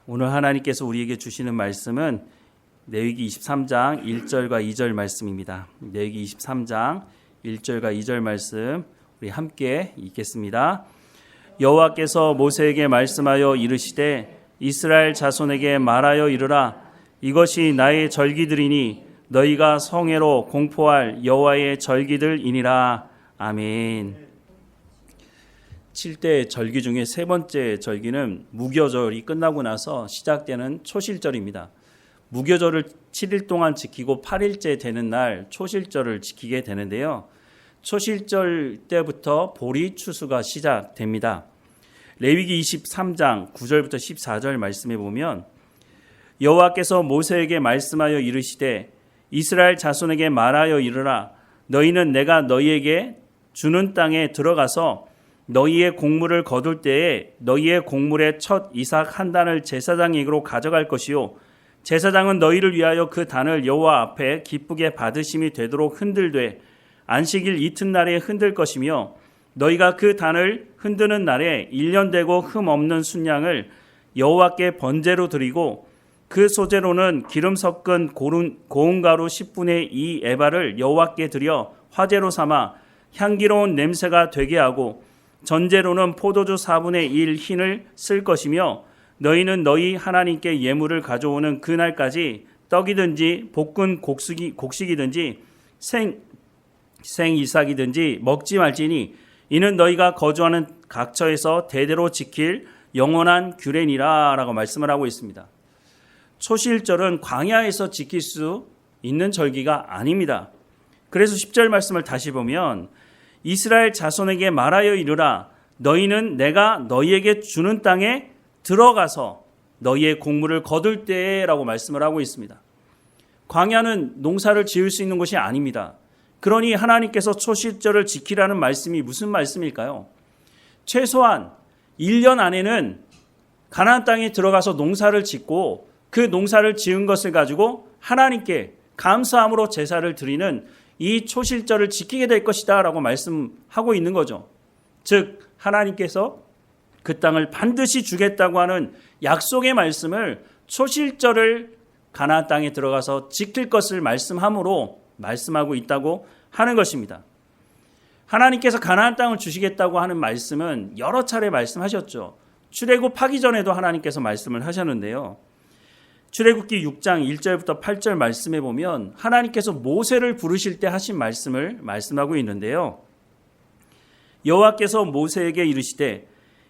오늘 하나님께서 우리에게 주시는 말씀은 레위기 23장 1절과 2절 말씀입니다. 레위기 23장 1절과 2절 말씀 우리 함께 읽겠습니다. 여호와께서 모세에게 말씀하여 이르시되 이스라엘 자손에게 말하여 이르라. 이것이 나의 절기들이니 너희가 성회로 공포할 여호와의 절기들이니라. 아멘. 7대 절기 중에 세 번째 절기는 무교절이 끝나고 나서 시작되는 초실절입니다. 무교절을 7일 동안 지키고 8일째 되는 날 초실절을 지키게 되는데요. 초실절 때부터 보리 추수가 시작됩니다. 레위기 23장 9절부터 14절 말씀에 보면 여호와께서 모세에게 말씀하여 이르시되 이스라엘 자손에게 말하여 이르라. 너희는 내가 너희에게 주는 땅에 들어가서 너희의 곡물을 거둘 때에 너희의 곡물의 첫 이삭 한 단을 제사장에게로 가져갈 것이요 제사장은 너희를 위하여 그 단을 여호와 앞에 기쁘게 받으심이 되도록 흔들되 안식일 이튿날에 흔들 것이며 너희가 그 단을 흔드는 날에 1년 되고 흠 없는 순양을 여호와께 번제로 드리고 그 소재로는 기름 섞은 고운 가루 10분의 2 에바를 여호와께 드려 화제로 삼아 향기로운 냄새가 되게 하고 전제로는 포도주 4분의 1 흰을 쓸 것이며 너희는 너희 하나님께 예물을 가져오는 그날까지 떡이든지 볶은 곡식이든지 생 이삭이든지 먹지 말지니 이는 너희가 거주하는 각처에서 대대로 지킬 영원한 규례니라 라고 말씀을 하고 있습니다. 초실절은 광야에서 지킬 수 있는 절기가 아닙니다. 그래서 10절 말씀을 다시 보면 이스라엘 자손에게 말하여 이르라. 너희는 내가 너희에게 주는 땅에 들어가서 너희의 곡물을 거둘 때라고 말씀을 하고 있습니다. 광야는 농사를 지을 수 있는 곳이 아닙니다. 그러니 하나님께서 초실절을 지키라는 말씀이 무슨 말씀일까요? 최소한 1년 안에는 가나안 땅에 들어가서 농사를 짓고 그 농사를 지은 것을 가지고 하나님께 감사함으로 제사를 드리는 이 초실절을 지키게 될 것이다 라고 말씀하고 있는 거죠. 즉 하나님께서 그 땅을 반드시 주겠다고 하는 약속의 말씀을 초실절을 가나안 땅에 들어가서 지킬 것을 말씀하고 있다고 하는 것입니다. 하나님께서 가나안 땅을 주시겠다고 하는 말씀은 여러 차례 말씀하셨죠. 출애굽하기 전에도 하나님께서 말씀을 하셨는데요. 출애굽기 6장 1절부터 8절 말씀에 보면 하나님께서 모세를 부르실 때 하신 말씀을 말씀하고 있는데요. 여호와께서 모세에게 이르시되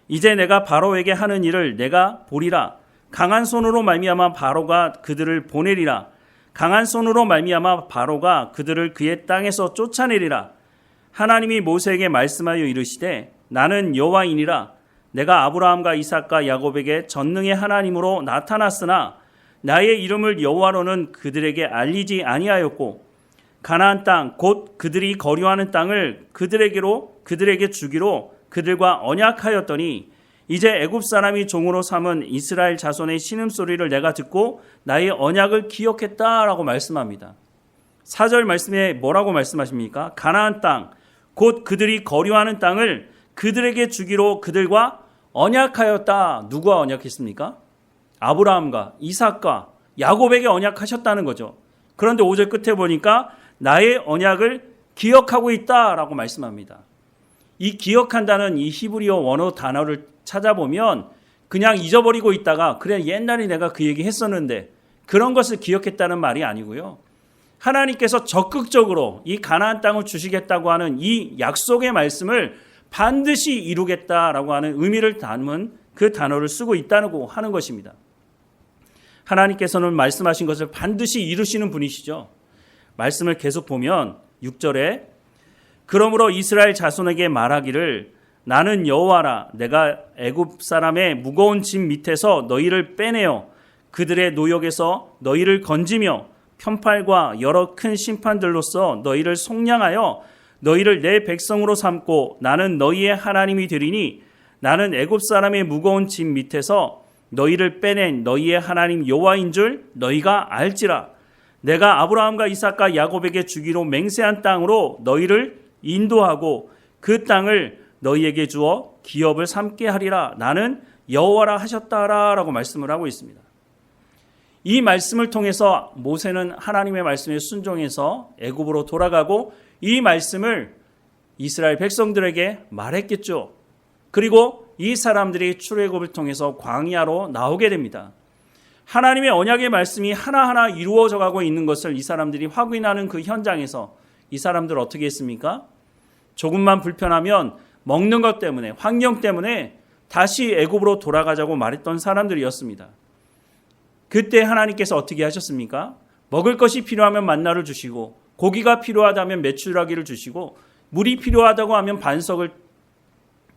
이제 내가 바로에게 하는 일을 내가 보리라. 강한 손으로 말미암아 바로가 그들을 보내리라. 강한 손으로 말미암아 바로가 그들을 그의 땅에서 쫓아내리라. 하나님이 모세에게 말씀하여 이르시되 나는 여호와이니라. 내가 아브라함과 이삭과 야곱에게 전능의 하나님으로 나타났으나 나의 이름을 여호와로는 그들에게 알리지 아니하였고 가나안 땅 곧 그들이 거류하는 땅을 그들에게 주기로 그들과 언약하였더니 이제 애굽 사람이 종으로 삼은 이스라엘 자손의 신음소리를 내가 듣고 나의 언약을 기억했다라고 말씀합니다. 4절 말씀에 뭐라고 말씀하십니까? 가나안 땅 곧 그들이 거류하는 땅을 그들에게 주기로 그들과 언약하였다. 누구와 언약했습니까? 아브라함과 이삭과 야곱에게 언약하셨다는 거죠. 그런데 5절 끝에 보니까 나의 언약을 기억하고 있다라고 말씀합니다. 이 기억한다는 이 히브리어 원어 단어를 찾아보면 그냥 잊어버리고 있다가 그래 옛날에 내가 그 얘기 했었는데 그런 것을 기억했다는 말이 아니고요. 하나님께서 적극적으로 이 가나안 땅을 주시겠다고 하는 이 약속의 말씀을 반드시 이루겠다라고 하는 의미를 담은 그 단어를 쓰고 있다고 하는 것입니다. 하나님께서는 말씀하신 것을 반드시 이루시는 분이시죠. 말씀을 계속 보면 6절에 그러므로 이스라엘 자손에게 말하기를 나는 여호와라. 내가 애굽 사람의 무거운 짐 밑에서 너희를 빼내어 그들의 노역에서 너희를 건지며 편팔과 여러 큰 심판들로서 너희를 속량하여 너희를 내 백성으로 삼고 나는 너희의 하나님이 되리니 나는 애굽 사람의 무거운 짐 밑에서 너희를 빼낸 너희의 하나님 여호와인 줄 너희가 알지라. 내가 아브라함과 이삭과 야곱에게 주기로 맹세한 땅으로 너희를 인도하고 그 땅을 너희에게 주어 기업을 삼게 하리라. 나는 여호와라 하셨다라고 말씀을 하고 있습니다. 이 말씀을 통해서 모세는 하나님의 말씀에 순종해서 애굽으로 돌아가고 이 말씀을 이스라엘 백성들에게 말했겠죠. 그리고 이 사람들이 출애굽을 통해서 광야로 나오게 됩니다. 하나님의 언약의 말씀이 하나하나 이루어져 가고 있는 것을 이 사람들이 확인하는 그 현장에서 이 사람들 어떻게 했습니까? 조금만 불편하면 먹는 것 때문에, 환경 때문에 다시 애굽으로 돌아가자고 말했던 사람들이었습니다. 그때 하나님께서 어떻게 하셨습니까? 먹을 것이 필요하면 만나를 주시고, 고기가 필요하다면 메추라기를 주시고, 물이 필요하다고 하면 반석을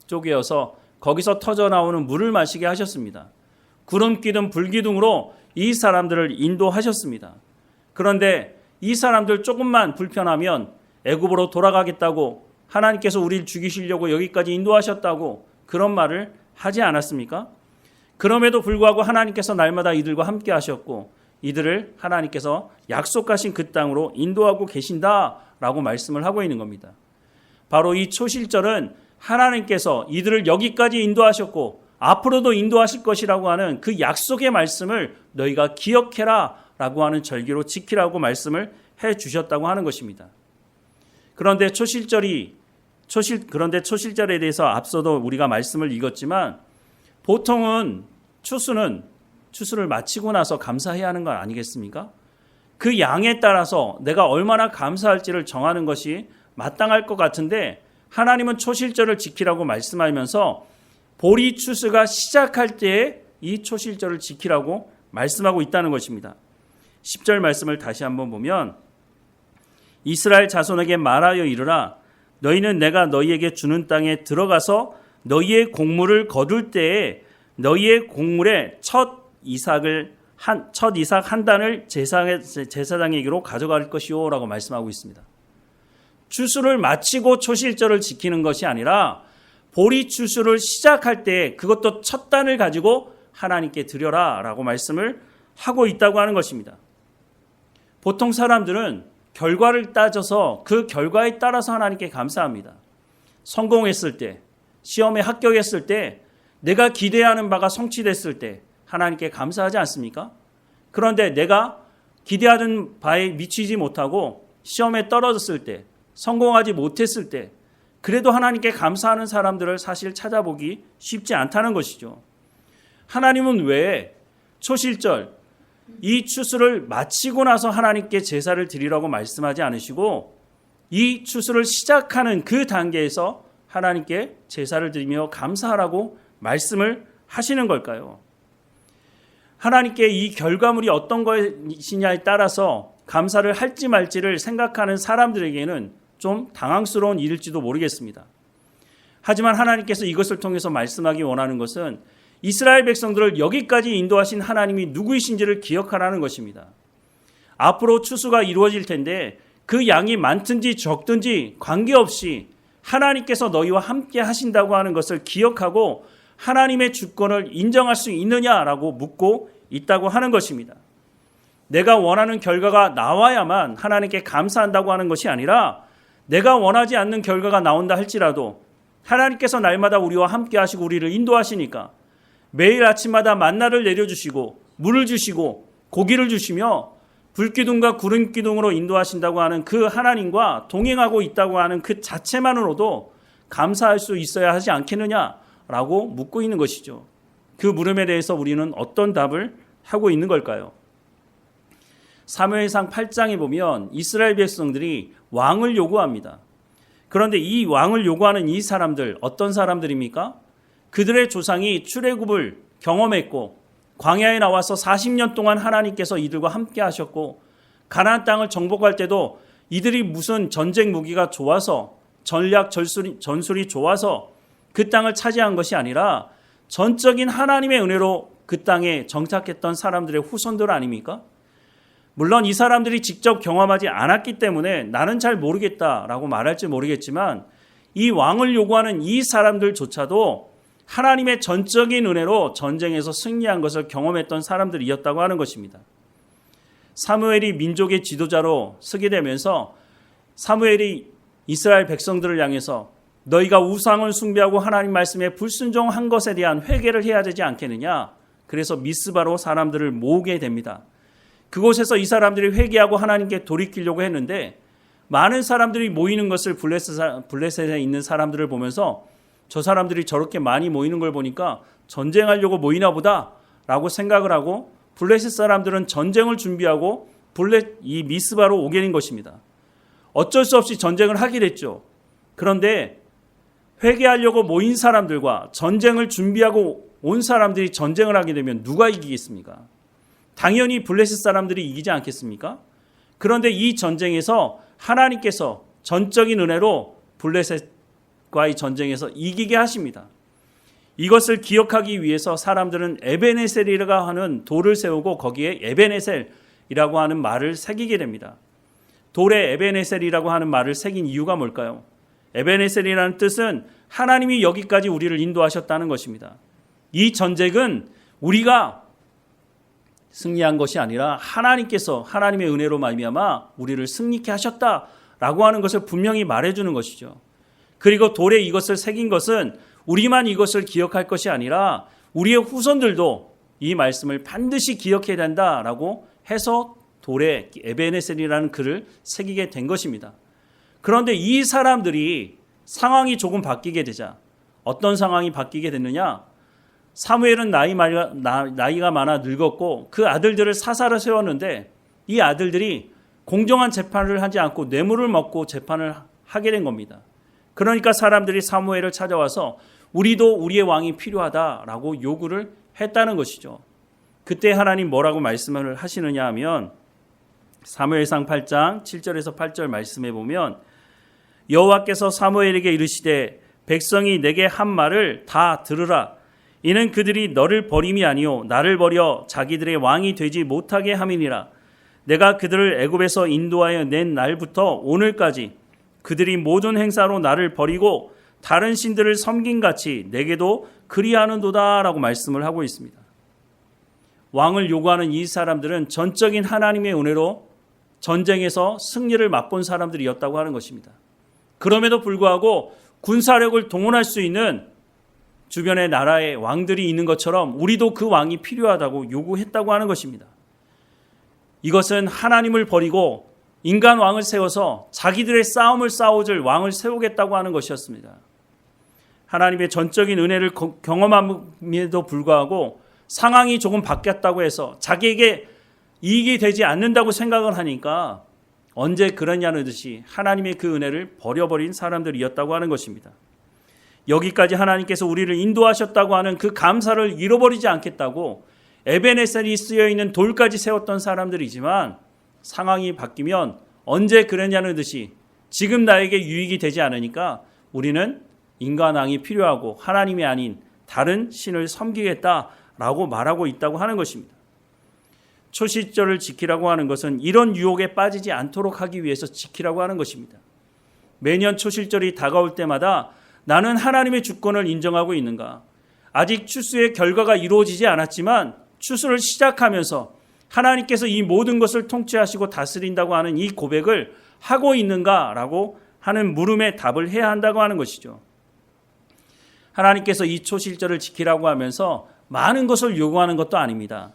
쪼개어서 거기서 터져 나오는 물을 마시게 하셨습니다. 구름 기둥 불기둥으로 이 사람들을 인도하셨습니다. 그런데 이 사람들 조금만 불편하면 애굽으로 돌아가겠다고, 하나님께서 우리를 죽이시려고 여기까지 인도하셨다고 그런 말을 하지 않았습니까? 그럼에도 불구하고 하나님께서 날마다 이들과 함께 하셨고 이들을 하나님께서 약속하신 그 땅으로 인도하고 계신다라고 말씀을 하고 있는 겁니다. 바로 이 초실절은 하나님께서 이들을 여기까지 인도하셨고 앞으로도 인도하실 것이라고 하는 그 약속의 말씀을 너희가 기억해라 라고 하는 절기로 지키라고 말씀을 해 주셨다고 하는 것입니다. 그런데 초실절에 대해서 앞서도 우리가 말씀을 읽었지만 보통은 추수를 마치고 나서 감사해야 하는 건 아니겠습니까? 그 양에 따라서 내가 얼마나 감사할지를 정하는 것이 마땅할 것 같은데 하나님은 초실절을 지키라고 말씀하면서 보리 추수가 시작할 때에 이 초실절을 지키라고 말씀하고 있다는 것입니다. 10절 말씀을 다시 한번 보면 이스라엘 자손에게 말하여 이르라 너희는 내가 너희에게 주는 땅에 들어가서 너희의 곡물을 거둘 때에 너희의 곡물의 첫 이삭 한 단을 제사장에게로 가져갈 것이요 라고 말씀하고 있습니다. 추수를 마치고 초실절을 지키는 것이 아니라 보리 추수를 시작할 때 그것도 첫 단을 가지고 하나님께 드려라 라고 말씀을 하고 있다고 하는 것입니다. 보통 사람들은 결과를 따져서 그 결과에 따라서 하나님께 감사합니다. 성공했을 때, 시험에 합격했을 때, 내가 기대하는 바가 성취됐을 때 하나님께 감사하지 않습니까? 그런데 내가 기대하는 바에 미치지 못하고 시험에 떨어졌을 때, 성공하지 못했을 때 그래도 하나님께 감사하는 사람들을 사실 찾아보기 쉽지 않다는 것이죠. 하나님은 왜 초실절 이 추수를 마치고 나서 하나님께 제사를 드리라고 말씀하지 않으시고 이 추수를 시작하는 그 단계에서 하나님께 제사를 드리며 감사하라고 말씀을 하시는 걸까요? 하나님께 이 결과물이 어떤 것이냐에 따라서 감사를 할지 말지를 생각하는 사람들에게는 좀 당황스러운 일일지도 모르겠습니다. 하지만 하나님께서 이것을 통해서 말씀하기 원하는 것은 이스라엘 백성들을 여기까지 인도하신 하나님이 누구이신지를 기억하라는 것입니다. 앞으로 추수가 이루어질 텐데 그 양이 많든지 적든지 관계없이 하나님께서 너희와 함께 하신다고 하는 것을 기억하고 하나님의 주권을 인정할 수 있느냐라고 묻고 있다고 하는 것입니다. 내가 원하는 결과가 나와야만 하나님께 감사한다고 하는 것이 아니라 내가 원하지 않는 결과가 나온다 할지라도 하나님께서 날마다 우리와 함께 하시고 우리를 인도하시니까 매일 아침마다 만나를 내려주시고 물을 주시고 고기를 주시며 불기둥과 구름기둥으로 인도하신다고 하는 그 하나님과 동행하고 있다고 하는 그 자체만으로도 감사할 수 있어야 하지 않겠느냐라고 묻고 있는 것이죠. 그 물음에 대해서 우리는 어떤 답을 하고 있는 걸까요? 사무엘상 8장에 보면 이스라엘 백성들이 왕을 요구합니다. 그런데 이 왕을 요구하는 이 사람들 어떤 사람들입니까? 그들의 조상이 출애굽을 경험했고 광야에 나와서 40년 동안 하나님께서 이들과 함께 하셨고 가나안 땅을 정복할 때도 이들이 무슨 전쟁 무기가 좋아서 전략 전술이 좋아서 그 땅을 차지한 것이 아니라 전적인 하나님의 은혜로 그 땅에 정착했던 사람들의 후손들 아닙니까? 물론 이 사람들이 직접 경험하지 않았기 때문에 나는 잘 모르겠다라고 말할지 모르겠지만 이 왕을 요구하는 이 사람들조차도 하나님의 전적인 은혜로 전쟁에서 승리한 것을 경험했던 사람들이었다고 하는 것입니다. 사무엘이 민족의 지도자로 서게 되면서 사무엘이 이스라엘 백성들을 향해서 너희가 우상을 숭배하고 하나님 말씀에 불순종한 것에 대한 회개를 해야 되지 않겠느냐. 그래서 미스바로 사람들을 모으게 됩니다. 그곳에서 이 사람들이 회개하고 하나님께 돌이키려고 했는데 많은 사람들이 모이는 것을 블레셋에 있는 사람들을 보면서 저 사람들이 저렇게 많이 모이는 걸 보니까 전쟁하려고 모이나 보다 라고 생각을 하고 블레셋 사람들은 전쟁을 준비하고 이 미스바로 오게 된 것입니다. 어쩔 수 없이 전쟁을 하게 됐죠. 그런데 회개하려고 모인 사람들과 전쟁을 준비하고 온 사람들이 전쟁을 하게 되면 누가 이기겠습니까? 당연히 블레셋 사람들이 이기지 않겠습니까? 그런데 이 전쟁에서 하나님께서 전적인 은혜로 블레셋과의 전쟁에서 이기게 하십니다. 이것을 기억하기 위해서 사람들은 에베네셀이라고 하는 돌을 세우고 거기에 에베네셀이라고 하는 말을 새기게 됩니다. 돌에 에베네셀이라고 하는 말을 새긴 이유가 뭘까요? 에베네셀이라는 뜻은 하나님이 여기까지 우리를 인도하셨다는 것입니다. 이 전쟁은 우리가 승리한 것이 아니라 하나님께서 하나님의 은혜로 말미암아 우리를 승리케 하셨다라고 하는 것을 분명히 말해주는 것이죠. 그리고 돌에 이것을 새긴 것은 우리만 이것을 기억할 것이 아니라 우리의 후손들도 이 말씀을 반드시 기억해야 된다라고 해서 돌에 에베네셀이라는 글을 새기게 된 것입니다. 그런데 이 사람들이 상황이 조금 바뀌게 되자 어떤 상황이 바뀌게 됐느냐? 사무엘은 나이가 많아 늙었고 그 아들들을 사사로 세웠는데 이 아들들이 공정한 재판을 하지 않고 뇌물을 먹고 재판을 하게 된 겁니다. 그러니까 사람들이 사무엘을 찾아와서 우리도 우리의 왕이 필요하다라고 요구를 했다는 것이죠. 그때 하나님 뭐라고 말씀을 하시느냐 하면 사무엘상 8장 7절에서 8절 말씀해 보면 여호와께서 사무엘에게 이르시되 백성이 내게 한 말을 다 들으라. 이는 그들이 너를 버림이 아니요 나를 버려 자기들의 왕이 되지 못하게 함이니라. 내가 그들을 애굽에서 인도하여 낸 날부터 오늘까지 그들이 모든 행사로 나를 버리고 다른 신들을 섬긴 같이 내게도 그리하는도다 라고 말씀을 하고 있습니다. 왕을 요구하는 이 사람들은 전적인 하나님의 은혜로 전쟁에서 승리를 맛본 사람들이었다고 하는 것입니다. 그럼에도 불구하고 군사력을 동원할 수 있는 주변의 나라의 왕들이 있는 것처럼 우리도 그 왕이 필요하다고 요구했다고 하는 것입니다. 이것은 하나님을 버리고 인간 왕을 세워서 자기들의 싸움을 싸워줄 왕을 세우겠다고 하는 것이었습니다. 하나님의 전적인 은혜를 경험함에도 불구하고 상황이 조금 바뀌었다고 해서 자기에게 이익이 되지 않는다고 생각을 하니까 언제 그러냐는 듯이 하나님의 그 은혜를 버려버린 사람들이었다고 하는 것입니다. 여기까지 하나님께서 우리를 인도하셨다고 하는 그 감사를 잃어버리지 않겠다고 에베네셀이 쓰여있는 돌까지 세웠던 사람들이지만 상황이 바뀌면 언제 그러냐는 듯이 지금 나에게 유익이 되지 않으니까 우리는 인간왕이 필요하고 하나님이 아닌 다른 신을 섬기겠다라고 말하고 있다고 하는 것입니다. 초실절을 지키라고 하는 것은 이런 유혹에 빠지지 않도록 하기 위해서 지키라고 하는 것입니다. 매년 초실절이 다가올 때마다 나는 하나님의 주권을 인정하고 있는가? 아직 추수의 결과가 이루어지지 않았지만 추수를 시작하면서 하나님께서 이 모든 것을 통치하시고 다스린다고 하는 이 고백을 하고 있는가라고 하는 물음에 답을 해야 한다고 하는 것이죠. 하나님께서 이 초실절을 지키라고 하면서 많은 것을 요구하는 것도 아닙니다.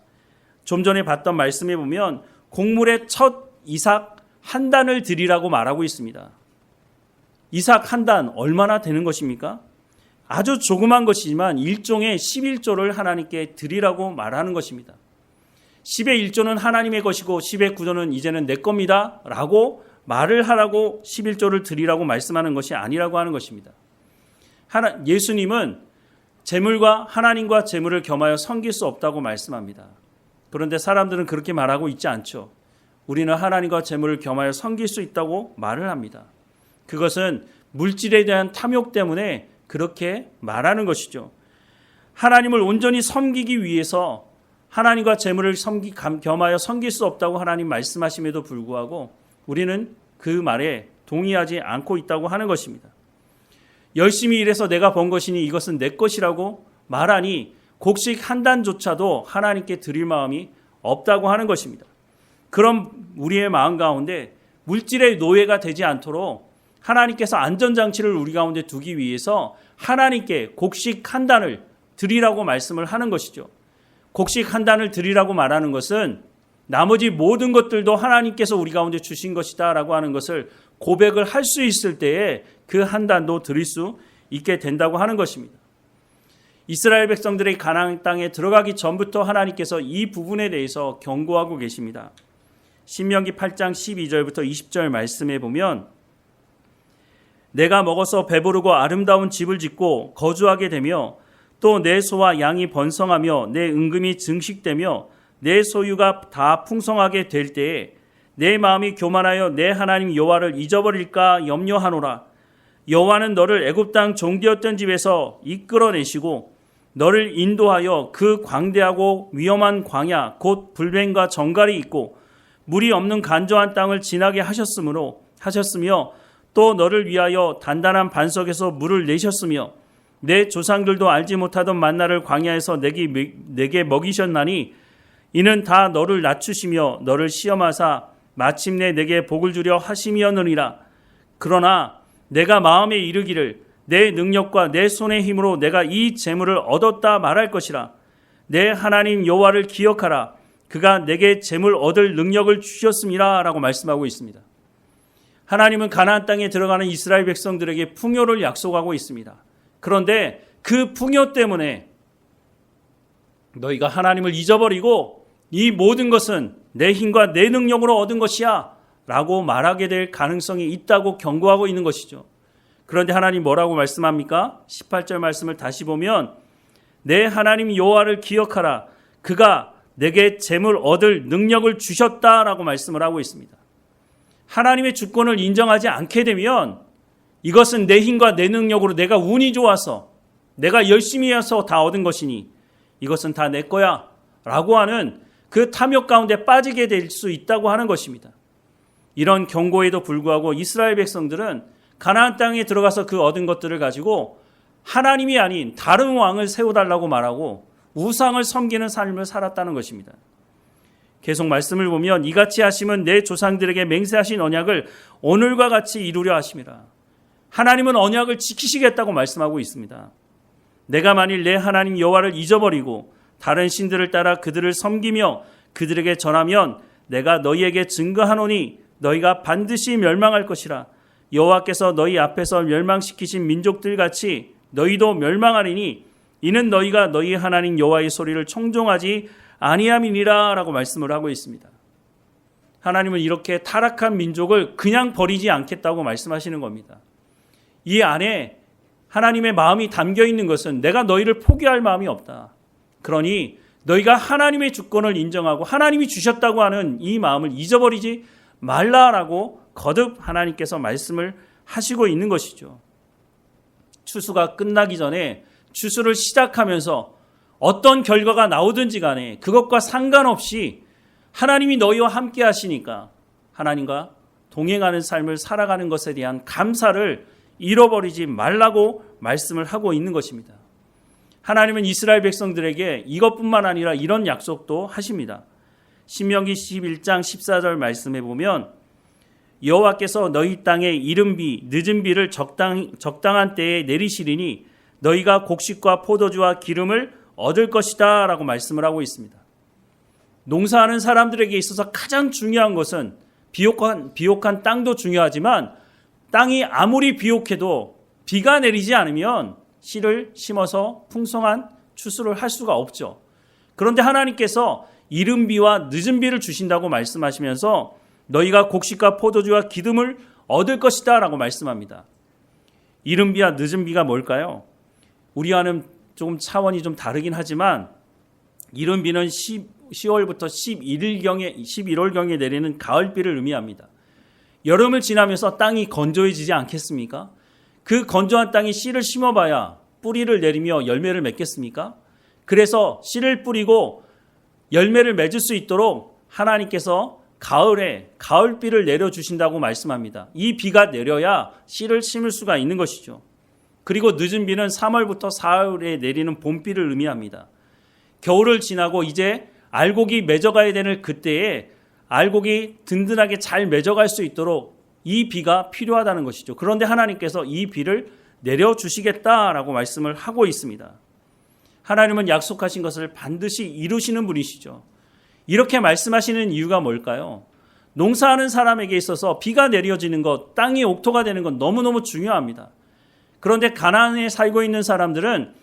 좀 전에 봤던 말씀에 보면 곡물의 첫 이삭 한 단을 드리라고 말하고 있습니다. 이삭 한 단 얼마나 되는 것입니까? 아주 조그만 것이지만 일종의 11조를 하나님께 드리라고 말하는 것입니다. 10의 1조는 하나님의 것이고 10의 9조는 이제는 내 겁니다 라고 말을 하라고 11조를 드리라고 말씀하는 것이 아니라고 하는 것입니다. 예수님은 재물과 하나님과 재물을 겸하여 섬길 수 없다고 말씀합니다. 그런데 사람들은 그렇게 말하고 있지 않죠. 우리는 하나님과 재물을 겸하여 섬길 수 있다고 말을 합니다. 그것은 물질에 대한 탐욕 때문에 그렇게 말하는 것이죠. 하나님을 온전히 섬기기 위해서 하나님과 재물을 겸하여 섬길 수 없다고 하나님 말씀하심에도 불구하고 우리는 그 말에 동의하지 않고 있다고 하는 것입니다. 열심히 일해서 내가 번 것이니 이것은 내 것이라고 말하니 곡식 한 단조차도 하나님께 드릴 마음이 없다고 하는 것입니다. 그럼 우리의 마음 가운데 물질의 노예가 되지 않도록 하나님께서 안전장치를 우리 가운데 두기 위해서 하나님께 곡식 한 단을 드리라고 말씀을 하는 것이죠. 곡식 한 단을 드리라고 말하는 것은 나머지 모든 것들도 하나님께서 우리 가운데 주신 것이다 라고 하는 것을 고백을 할 수 있을 때에 그 한 단도 드릴 수 있게 된다고 하는 것입니다. 이스라엘 백성들의 가나안 땅에 들어가기 전부터 하나님께서 이 부분에 대해서 경고하고 계십니다. 신명기 8장 12절부터 20절 말씀에 보면 내가 먹어서 배부르고 아름다운 집을 짓고 거주하게 되며 또 내 소와 양이 번성하며 내 은금이 증식되며 내 소유가 다 풍성하게 될 때에 내 마음이 교만하여 내 하나님 여호와를 잊어버릴까 염려하노라. 여호와는 너를 애굽 땅 종되었던 집에서 이끌어내시고 너를 인도하여 그 광대하고 위험한 광야 곧 불뱀과 정갈이 있고 물이 없는 간조한 땅을 지나게 하셨으며 또 너를 위하여 단단한 반석에서 물을 내셨으며 내 조상들도 알지 못하던 만나를 광야에서 내게 먹이셨나니 이는 다 너를 낮추시며 너를 시험하사 마침내 내게 복을 주려 하심이었느니라. 그러나 내가 마음에 이르기를 내 능력과 내 손의 힘으로 내가 이 재물을 얻었다 말할 것이라. 내 하나님 여호와를 기억하라. 그가 내게 재물 얻을 능력을 주셨음이라 라고 말씀하고 있습니다. 하나님은 가나안 땅에 들어가는 이스라엘 백성들에게 풍요를 약속하고 있습니다. 그런데 그 풍요 때문에 너희가 하나님을 잊어버리고 이 모든 것은 내 힘과 내 능력으로 얻은 것이야 라고 말하게 될 가능성이 있다고 경고하고 있는 것이죠. 그런데 하나님 뭐라고 말씀합니까? 18절 말씀을 다시 보면 내 하나님 여호와를 기억하라. 그가 내게 재물 얻을 능력을 주셨다라고 말씀을 하고 있습니다. 하나님의 주권을 인정하지 않게 되면 이것은 내 힘과 내 능력으로 내가 운이 좋아서 내가 열심히 해서 다 얻은 것이니 이것은 다 내 거야 라고 하는 그 탐욕 가운데 빠지게 될 수 있다고 하는 것입니다. 이런 경고에도 불구하고 이스라엘 백성들은 가나안 땅에 들어가서 그 얻은 것들을 가지고 하나님이 아닌 다른 왕을 세워달라고 말하고 우상을 섬기는 삶을 살았다는 것입니다. 계속 말씀을 보면 이같이 하심은 내 조상들에게 맹세하신 언약을 오늘과 같이 이루려 하심이라. 하나님은 언약을 지키시겠다고 말씀하고 있습니다. 내가 만일 내 하나님 여호와를 잊어버리고 다른 신들을 따라 그들을 섬기며 그들에게 전하면 내가 너희에게 증거하노니 너희가 반드시 멸망할 것이라. 여호와께서 너희 앞에서 멸망시키신 민족들 같이 너희도 멸망하리니 이는 너희가 너희 하나님 여호와의 소리를 청종하지 아니함이니라 라고 말씀을 하고 있습니다. 하나님은 이렇게 타락한 민족을 그냥 버리지 않겠다고 말씀하시는 겁니다. 이 안에 하나님의 마음이 담겨 있는 것은 내가 너희를 포기할 마음이 없다. 그러니 너희가 하나님의 주권을 인정하고 하나님이 주셨다고 하는 이 마음을 잊어버리지 말라라고 거듭 하나님께서 말씀을 하시고 있는 것이죠. 추수가 끝나기 전에 추수를 시작하면서 어떤 결과가 나오든지 간에 그것과 상관없이 하나님이 너희와 함께 하시니까 하나님과 동행하는 삶을 살아가는 것에 대한 감사를 잃어버리지 말라고 말씀을 하고 있는 것입니다. 하나님은 이스라엘 백성들에게 이것뿐만 아니라 이런 약속도 하십니다. 신명기 11장 14절 말씀해 보면 여호와께서 너희 땅에 이른 비 늦은 비를 적당한 때에 내리시리니 너희가 곡식과 포도주와 기름을 얻을 것이다 라고 말씀을 하고 있습니다. 농사하는 사람들에게 있어서 가장 중요한 것은 비옥한 땅도 중요하지만 땅이 아무리 비옥해도 비가 내리지 않으면 씨를 심어서 풍성한 추수를 할 수가 없죠. 그런데 하나님께서 이른 비와 늦은 비를 주신다고 말씀하시면서 너희가 곡식과 포도주와 기름을 얻을 것이다 라고 말씀합니다. 이른 비와 늦은 비가 뭘까요? 우리와는 조금 차원이 좀 다르긴 하지만 이른 비는 10월부터 11월경에 내리는 가을비를 의미합니다. 여름을 지나면서 땅이 건조해지지 않겠습니까? 그 건조한 땅에 씨를 심어봐야 뿌리를 내리며 열매를 맺겠습니까? 그래서 씨를 뿌리고 열매를 맺을 수 있도록 하나님께서 가을에 가을비를 내려주신다고 말씀합니다. 이 비가 내려야 씨를 심을 수가 있는 것이죠. 그리고 늦은 비는 3월부터 4월에 내리는 봄비를 의미합니다. 겨울을 지나고 이제 알곡이 맺어가야 되는 그때에 알곡이 든든하게 잘 맺어갈 수 있도록 이 비가 필요하다는 것이죠. 그런데 하나님께서 이 비를 내려주시겠다라고 말씀을 하고 있습니다. 하나님은 약속하신 것을 반드시 이루시는 분이시죠. 이렇게 말씀하시는 이유가 뭘까요? 농사하는 사람에게 있어서 비가 내려지는 것, 땅이 옥토가 되는 것 너무너무 중요합니다. 그런데 가나안에 살고 있는 사람들은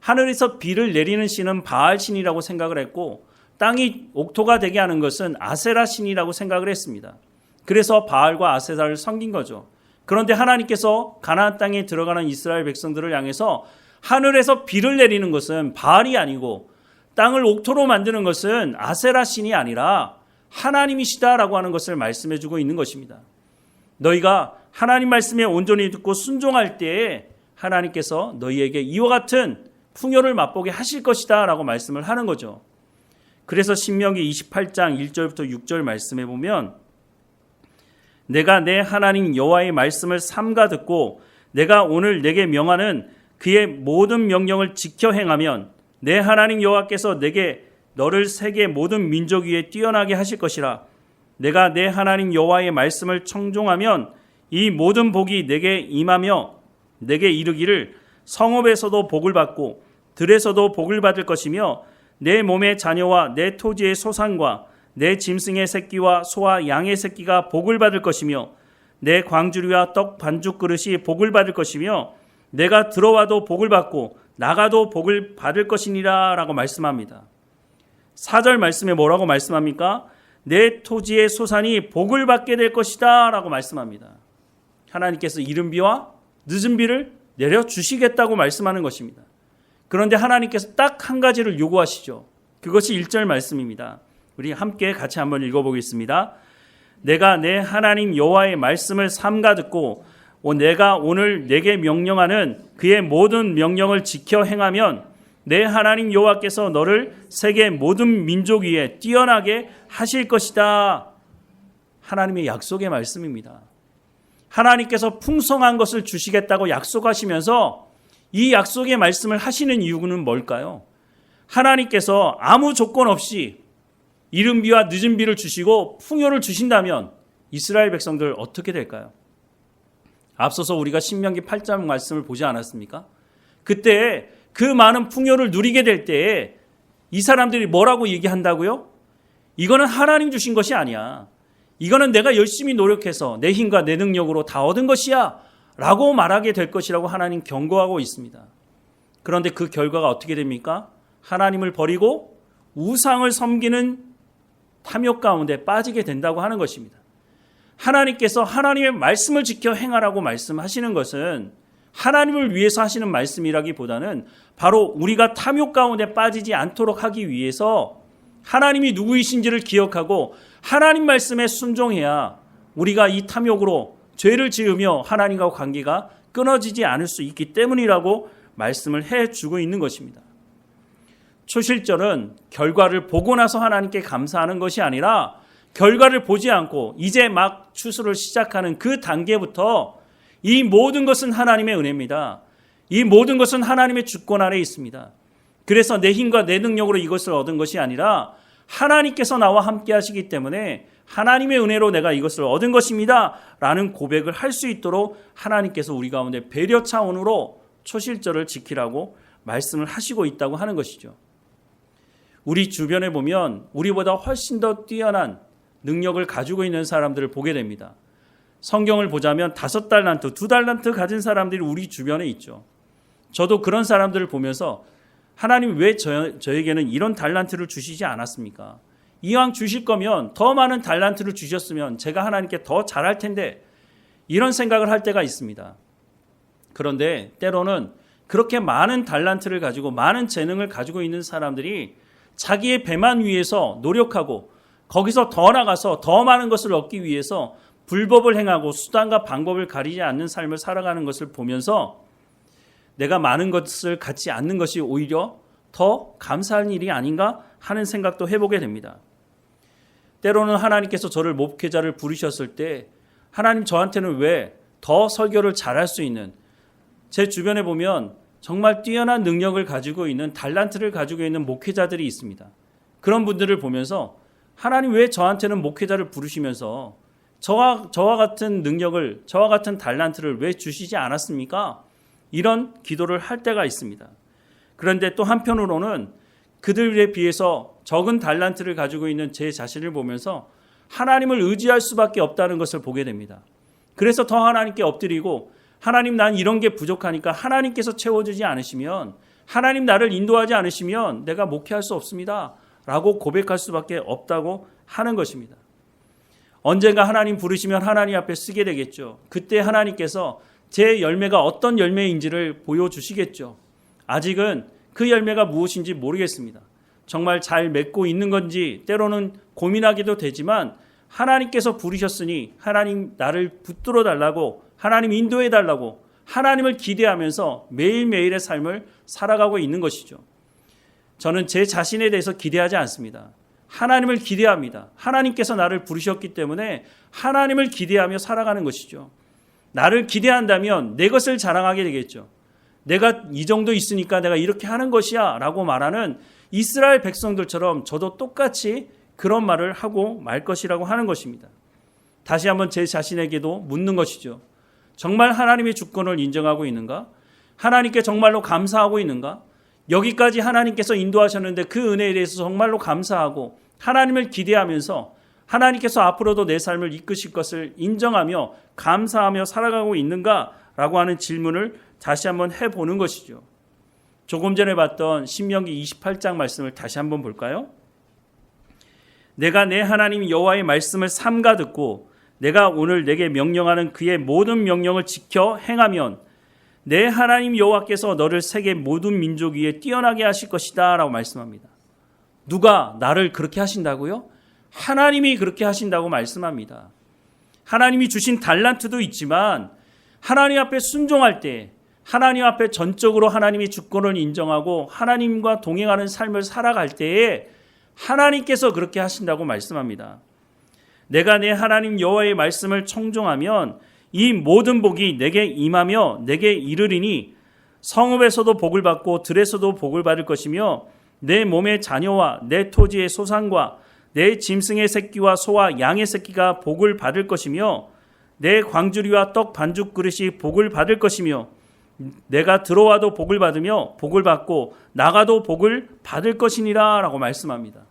하늘에서 비를 내리는 신은 바알 신이라고 생각을 했고 땅이 옥토가 되게 하는 것은 아세라 신이라고 생각을 했습니다. 그래서 바알과 아세라를 섬긴 거죠. 그런데 하나님께서 가나안 땅에 들어가는 이스라엘 백성들을 향해서 하늘에서 비를 내리는 것은 바알이 아니고 땅을 옥토로 만드는 것은 아세라 신이 아니라 하나님이시다라고 하는 것을 말씀해주고 있는 것입니다. 너희가 하나님 말씀에 온전히 듣고 순종할 때에 하나님께서 너희에게 이와 같은 풍요를 맛보게 하실 것이다 라고 말씀을 하는 거죠. 그래서 신명기 28장 1절부터 6절 말씀해 보면 내가 내 하나님 여호와의 말씀을 삼가 듣고 내가 오늘 내게 명하는 그의 모든 명령을 지켜 행하면 내 하나님 여호와께서 내게 너를 세계 모든 민족 위에 뛰어나게 하실 것이라. 내가 내 하나님 여호와의 말씀을 청종하면 이 모든 복이 내게 임하며 내게 이르기를 성읍에서도 복을 받고 들에서도 복을 받을 것이며 내 몸의 자녀와 내 토지의 소산과 내 짐승의 새끼와 소와 양의 새끼가 복을 받을 것이며 내 광주리와 떡 반죽 그릇이 복을 받을 것이며 내가 들어와도 복을 받고 나가도 복을 받을 것이니라 라고 말씀합니다. 4절 말씀에 뭐라고 말씀합니까? 내 토지의 소산이 복을 받게 될 것이다 라고 말씀합니다. 하나님께서 이른 비와 늦은 비를 내려주시겠다고 말씀하는 것입니다. 그런데 하나님께서 딱 한 가지를 요구하시죠. 그것이 1절 말씀입니다. 우리 함께 같이 한번 읽어보겠습니다. 내가 내 하나님 여호와의 말씀을 삼가 듣고 내가 오늘 내게 명령하는 그의 모든 명령을 지켜 행하면 내 하나님 여호와께서 너를 세계 모든 민족 위에 뛰어나게 하실 것이다. 하나님의 약속의 말씀입니다. 하나님께서 풍성한 것을 주시겠다고 약속하시면서 이 약속의 말씀을 하시는 이유는 뭘까요? 하나님께서 아무 조건 없이 이른 비와 늦은 비를 주시고 풍요를 주신다면 이스라엘 백성들 어떻게 될까요? 앞서서 우리가 신명기 8장 말씀을 보지 않았습니까? 그때 그 많은 풍요를 누리게 될 때에 이 사람들이 뭐라고 얘기한다고요? 이거는 하나님 주신 것이 아니야. 이거는 내가 열심히 노력해서 내 힘과 내 능력으로 다 얻은 것이야 라고 말하게 될 것이라고 하나님 경고하고 있습니다. 그런데 그 결과가 어떻게 됩니까? 하나님을 버리고 우상을 섬기는 탐욕 가운데 빠지게 된다고 하는 것입니다. 하나님께서 하나님의 말씀을 지켜 행하라고 말씀하시는 것은 하나님을 위해서 하시는 말씀이라기보다는 바로 우리가 탐욕 가운데 빠지지 않도록 하기 위해서 하나님이 누구이신지를 기억하고 하나님 말씀에 순종해야 우리가 이 탐욕으로 죄를 지으며 하나님과 관계가 끊어지지 않을 수 있기 때문이라고 말씀을 해주고 있는 것입니다. 초실절은 결과를 보고 나서 하나님께 감사하는 것이 아니라 결과를 보지 않고 이제 막 추수를 시작하는 그 단계부터 이 모든 것은 하나님의 은혜입니다. 이 모든 것은 하나님의 주권 아래에 있습니다. 그래서 내 힘과 내 능력으로 이것을 얻은 것이 아니라 하나님께서 나와 함께 하시기 때문에 하나님의 은혜로 내가 이것을 얻은 것입니다 라는 고백을 할 수 있도록 하나님께서 우리 가운데 배려 차원으로 초실절을 지키라고 말씀을 하시고 있다고 하는 것이죠. 우리 주변에 보면 우리보다 훨씬 더 뛰어난 능력을 가지고 있는 사람들을 보게 됩니다. 성경을 보자면 5달란트, 2달란트 가진 사람들이 우리 주변에 있죠. 저도 그런 사람들을 보면서 하나님 왜 저에게는 이런 달란트를 주시지 않았습니까? 이왕 주실 거면 더 많은 달란트를 주셨으면 제가 하나님께 더 잘할 텐데 이런 생각을 할 때가 있습니다. 그런데 때로는 그렇게 많은 달란트를 가지고 많은 재능을 가지고 있는 사람들이 자기의 배만 위해서 노력하고 거기서 더 나가서 더 많은 것을 얻기 위해서 불법을 행하고 수단과 방법을 가리지 않는 삶을 살아가는 것을 보면서 내가 많은 것을 갖지 않는 것이 오히려 더 감사할 일이 아닌가 하는 생각도 해보게 됩니다. 때로는 하나님께서 저를 목회자를 부르셨을 때 하나님 저한테는 왜 더 설교를 잘할 수 있는 제 주변에 보면 정말 뛰어난 능력을 가지고 있는 달란트를 가지고 있는 목회자들이 있습니다. 그런 분들을 보면서 하나님 왜 저한테는 목회자를 부르시면서 저와 같은 능력을, 저와 같은 달란트를 왜 주시지 않았습니까? 이런 기도를 할 때가 있습니다. 그런데 또 한편으로는 그들에 비해서 적은 달란트를 가지고 있는 제 자신을 보면서 하나님을 의지할 수밖에 없다는 것을 보게 됩니다. 그래서 더 하나님께 엎드리고, 하나님, 난 이런 게 부족하니까 하나님께서 채워주지 않으시면, 하나님 나를 인도하지 않으시면 내가 목회할 수 없습니다 라고 고백할 수밖에 없다고 하는 것입니다. 언젠가 하나님 부르시면 하나님 앞에 쓰게 되겠죠. 그때 하나님께서 제 열매가 어떤 열매인지를 보여주시겠죠. 아직은 그 열매가 무엇인지 모르겠습니다. 정말 잘 맺고 있는 건지 때로는 고민하기도 되지만, 하나님께서 부르셨으니 하나님 나를 붙들어 달라고, 하나님 인도해 달라고 하나님을 기대하면서 매일매일의 삶을 살아가고 있는 것이죠. 저는 제 자신에 대해서 기대하지 않습니다. 하나님을 기대합니다. 하나님께서 나를 부르셨기 때문에 하나님을 기대하며 살아가는 것이죠. 나를 기대한다면 내 것을 자랑하게 되겠죠. 내가 이 정도 있으니까 내가 이렇게 하는 것이야 라고 말하는 이스라엘 백성들처럼 저도 똑같이 그런 말을 하고 말 것이라고 하는 것입니다. 다시 한번 제 자신에게도 묻는 것이죠. 정말 하나님의 주권을 인정하고 있는가? 하나님께 정말로 감사하고 있는가? 여기까지 하나님께서 인도하셨는데 그 은혜에 대해서 정말로 감사하고 하나님을 기대하면서 하나님께서 앞으로도 내 삶을 이끄실 것을 인정하며 감사하며 살아가고 있는가라고 하는 질문을 다시 한번 해보는 것이죠. 조금 전에 봤던 신명기 28장 말씀을 다시 한번 볼까요? 내가 내 하나님 여호와의 말씀을 삼가 듣고 내가 오늘 내게 명령하는 그의 모든 명령을 지켜 행하면 내 하나님 여호와께서 너를 세계 모든 민족 위에 뛰어나게 하실 것이다 라고 말씀합니다. 누가 나를 그렇게 하신다고요? 하나님이 그렇게 하신다고 말씀합니다. 하나님이 주신 달란트도 있지만 하나님 앞에 순종할 때, 하나님 앞에 전적으로 하나님의 주권을 인정하고 하나님과 동행하는 삶을 살아갈 때에 하나님께서 그렇게 하신다고 말씀합니다. 내가 내 하나님 여호와의 말씀을 청종하면 이 모든 복이 내게 임하며 내게 이르리니 성읍에서도 복을 받고 들에서도 복을 받을 것이며 내 몸의 자녀와 내 토지의 소산과 내 짐승의 새끼와 소와 양의 새끼가 복을 받을 것이며 내 광주리와 떡 반죽 그릇이 복을 받을 것이며 내가 들어와도 복을 받으며 복을 받고 나가도 복을 받을 것이니라 라고 말씀합니다.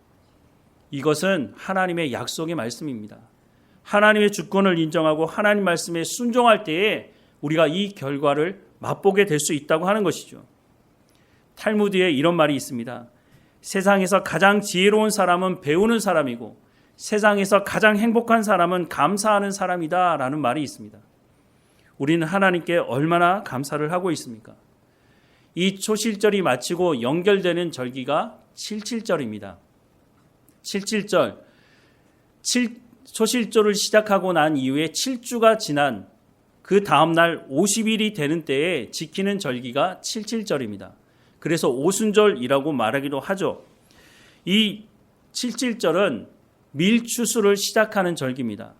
이것은 하나님의 약속의 말씀입니다. 하나님의 주권을 인정하고 하나님 말씀에 순종할 때에 우리가 이 결과를 맛보게 될 수 있다고 하는 것이죠. 탈무드에 이런 말이 있습니다. 세상에서 가장 지혜로운 사람은 배우는 사람이고 세상에서 가장 행복한 사람은 감사하는 사람이다 라는 말이 있습니다. 우리는 하나님께 얼마나 감사를 하고 있습니까? 이 초실절이 마치고 연결되는 절기가 칠칠절입니다. 칠칠절, 초실절을 시작하고 난 이후에 7주가 지난 그 다음날 50일이 되는 때에 지키는 절기가 칠칠절입니다. 그래서 오순절이라고 말하기도 하죠. 이 칠칠절은 밀추수를 시작하는 절기입니다.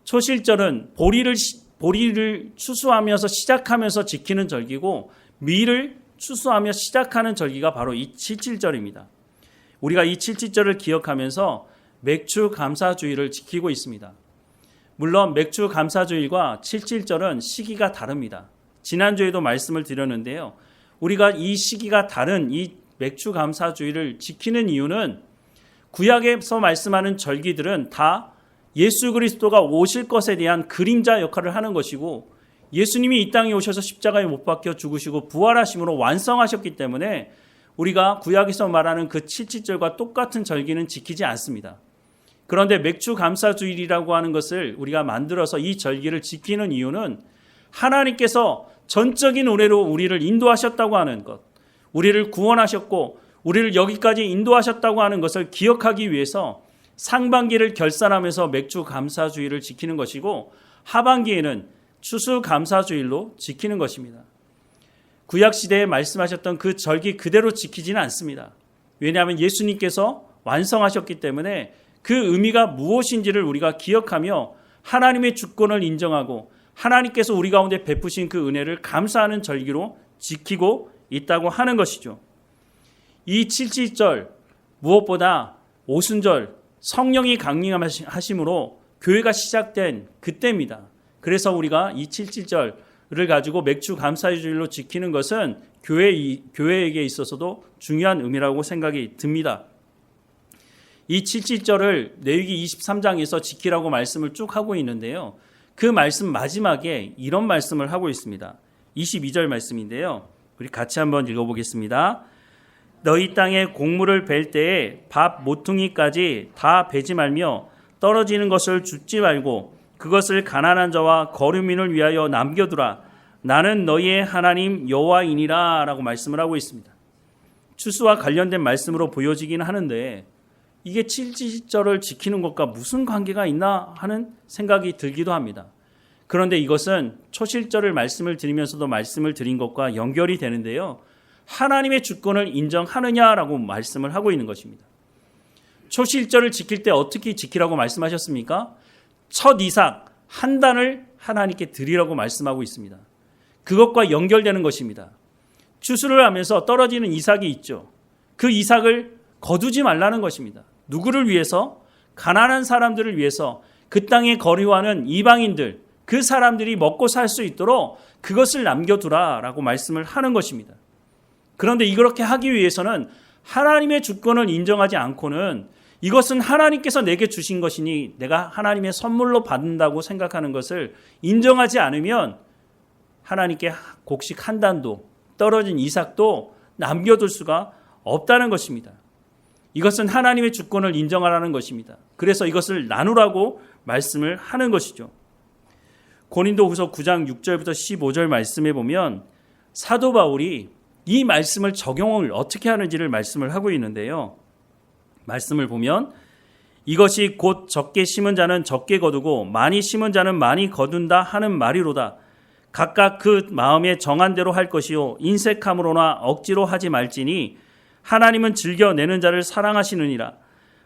초실절은 보리를 추수하면서 시작하면서 지키는 절기고 밀을 추수하며 시작하는 절기가 바로 이 칠칠절입니다. 우리가 이 칠칠절을 기억하면서 맥주 감사주일을 지키고 있습니다. 물론 맥주 감사주일과 칠칠절은 시기가 다릅니다. 지난주에도 말씀을 드렸는데요. 우리가 이 시기가 다른 이 맥주 감사주일을 지키는 이유는 구약에서 말씀하는 절기들은 다 예수 그리스도가 오실 것에 대한 그림자 역할을 하는 것이고 예수님이 이 땅에 오셔서 십자가에 못 박혀 죽으시고 부활하심으로 완성하셨기 때문에 우리가 구약에서 말하는 그 칠칠절과 똑같은 절기는 지키지 않습니다. 그런데 맥주 감사주일이라고 하는 것을 우리가 만들어서 이 절기를 지키는 이유는 하나님께서 전적인 은혜로 우리를 인도하셨다고 하는 것, 우리를 구원하셨고 우리를 여기까지 인도하셨다고 하는 것을 기억하기 위해서 상반기를 결산하면서 맥주 감사주일을 지키는 것이고 하반기에는 추수 감사주일로 지키는 것입니다. 구약시대에 말씀하셨던 그 절기 그대로 지키지는 않습니다. 왜냐하면 예수님께서 완성하셨기 때문에 그 의미가 무엇인지를 우리가 기억하며 하나님의 주권을 인정하고 하나님께서 우리 가운데 베푸신 그 은혜를 감사하는 절기로 지키고 있다고 하는 것이죠. 이 칠칠절 무엇보다 오순절 성령이 강림하심으로 교회가 시작된 그때입니다. 그래서 우리가 이 7.7절을 가지고 맥주 감사의 주일로 지키는 것은 교회에게 있어서도 중요한 의미라고 생각이 듭니다. 이 7.7절을 레위기 23장에서 지키라고 말씀을 쭉 하고 있는데요. 그 말씀 마지막에 이런 말씀을 하고 있습니다. 22절 말씀인데요. 우리 같이 한번 읽어보겠습니다. 너희 땅에 곡물을 벨 때에 밥 모퉁이까지 다 베지 말며 떨어지는 것을 줍지 말고 그것을 가난한 자와 거류민을 위하여 남겨두라. 나는 너희의 하나님 여호와이니라 라고 말씀을 하고 있습니다. 추수와 관련된 말씀으로 보여지긴 하는데 이게 7.7절을 지키는 것과 무슨 관계가 있나 하는 생각이 들기도 합니다. 그런데 이것은 초실절을 말씀을 드리면서도 말씀을 드린 것과 연결이 되는데요. 하나님의 주권을 인정하느냐라고 말씀을 하고 있는 것입니다. 초실절을 지킬 때 어떻게 지키라고 말씀하셨습니까? 첫 이삭 한 단을 하나님께 드리라고 말씀하고 있습니다. 그것과 연결되는 것입니다. 추수를 하면서 떨어지는 이삭이 있죠. 그 이삭을 거두지 말라는 것입니다. 누구를 위해서? 가난한 사람들을 위해서, 그 땅에 거류하는 이방인들, 그 사람들이 먹고 살 수 있도록 그것을 남겨두라라고 말씀을 하는 것입니다. 그런데 이렇게 하기 위해서는 하나님의 주권을 인정하지 않고는 이것은 하나님께서 내게 주신 것이니 내가 하나님의 선물로 받는다고 생각하는 것을 인정하지 않으면 하나님께 곡식 한 단도, 떨어진 이삭도 남겨둘 수가 없다는 것입니다. 이것은 하나님의 주권을 인정하라는 것입니다. 그래서 이것을 나누라고 말씀을 하는 것이죠. 고린도후서 9장 6절부터 15절 말씀에 보면 사도 바울이 이 말씀을 적용을 어떻게 하는지를 말씀을 하고 있는데요. 말씀을 보면 이것이 곧 적게 심은 자는 적게 거두고 많이 심은 자는 많이 거둔다 하는 말이로다. 각각 그 마음에 정한 대로 할 것이요 인색함으로나 억지로 하지 말지니 하나님은 즐겨내는 자를 사랑하시느니라.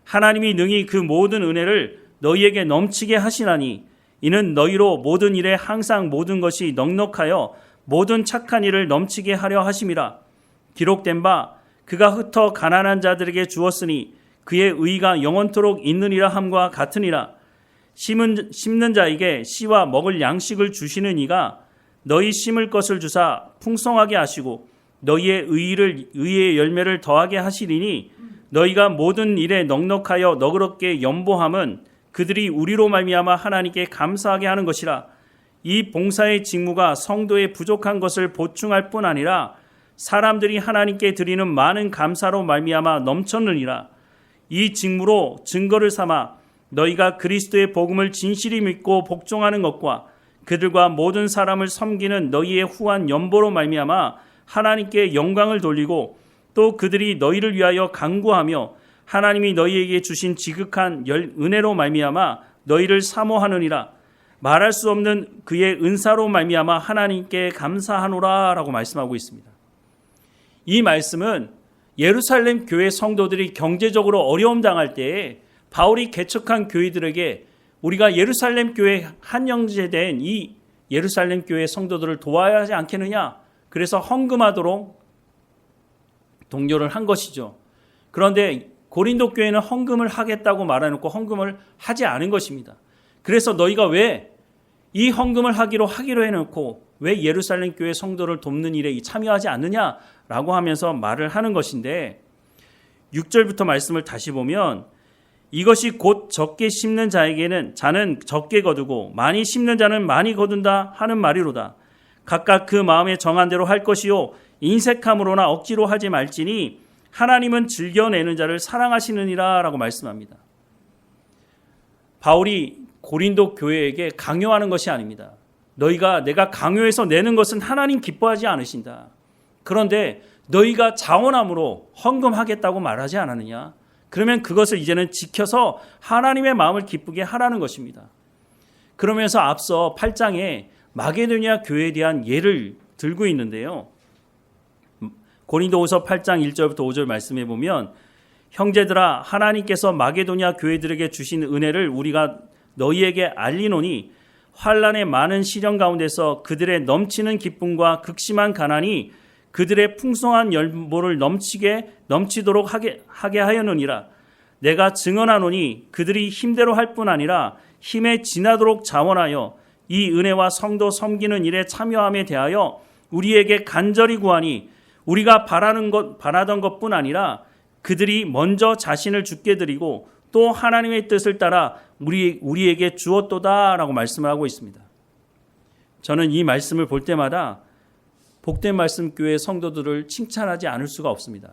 하나님이 능히 그 모든 은혜를 너희에게 넘치게 하시나니 이는 너희로 모든 일에 항상 모든 것이 넉넉하여 모든 착한 일을 넘치게 하려 하심이라. 기록된 바 그가 흩어 가난한 자들에게 주었으니 그의 의가 영원토록 있느니라 함과 같으니라. 심는 자에게 씨와 먹을 양식을 주시는 이가 너희 심을 것을 주사 풍성하게 하시고 너희의 의의 열매를 더하게 하시리니 너희가 모든 일에 넉넉하여 너그럽게 연보함은 그들이 우리로 말미암아 하나님께 감사하게 하는 것이라. 이 봉사의 직무가 성도의 부족한 것을 보충할 뿐 아니라 사람들이 하나님께 드리는 많은 감사로 말미암아 넘쳤느니라. 이 직무로 증거를 삼아 너희가 그리스도의 복음을 진실히 믿고 복종하는 것과 그들과 모든 사람을 섬기는 너희의 후한 연보로 말미암아 하나님께 영광을 돌리고 또 그들이 너희를 위하여 간구하며 하나님이 너희에게 주신 지극한 은혜로 말미암아 너희를 사모하느니라. 말할 수 없는 그의 은사로 말미암아 하나님께 감사하노라 라고 말씀하고 있습니다. 이 말씀은 예루살렘 교회 성도들이 경제적으로 어려움 당할 때에 바울이 개척한 교회들에게 우리가 예루살렘 교회 한 형제된 이 예루살렘 교회 성도들을 도와야 하지 않겠느냐? 그래서 헌금하도록 독려를 한 것이죠. 그런데 고린도 교회는 헌금을 하겠다고 말해놓고 헌금을 하지 않은 것입니다. 그래서 너희가 왜 이 헌금을 하기로 해놓고 왜 예루살렘 교회 성도를 돕는 일에 참여하지 않느냐라고 하면서 말을 하는 것인데 6절부터 말씀을 다시 보면 이것이 곧 적게 심는 자에게는 자는 적게 거두고 많이 심는 자는 많이 거둔다 하는 말이로다. 각각 그 마음에 정한 대로 할 것이요 인색함으로나 억지로 하지 말지니 하나님은 즐겨내는 자를 사랑하시느니라 라고 말씀합니다. 바울이 고린도 교회에게 강요하는 것이 아닙니다. 내가 강요해서 내는 것은 하나님 기뻐하지 않으신다. 그런데 너희가 자원함으로 헌금하겠다고 말하지 않았느냐? 그러면 그것을 이제는 지켜서 하나님의 마음을 기쁘게 하라는 것입니다. 그러면서 앞서 8장에 마게도냐 교회에 대한 예를 들고 있는데요. 고린도후서 8장 1절부터 5절 말씀해 보면 형제들아 하나님께서 마게도냐 교회들에게 주신 은혜를 우리가 너희에게 알리노니 환난의 많은 시련 가운데서 그들의 넘치는 기쁨과 극심한 가난이 그들의 풍성한 열보를 넘치도록 하게 하였느니라. 내가 증언하노니 그들이 힘대로 할 뿐 아니라 힘에 지나도록 자원하여 이 은혜와 성도 섬기는 일에 참여함에 대하여 우리에게 간절히 구하니 우리가 바라던 것뿐 아니라 그들이 먼저 자신을 주께 드리고 또 하나님의 뜻을 따라 우리에게 주었도다라고 말씀을 하고 있습니다. 저는 이 말씀을 볼 때마다 복된 말씀 교회 성도들을 칭찬하지 않을 수가 없습니다.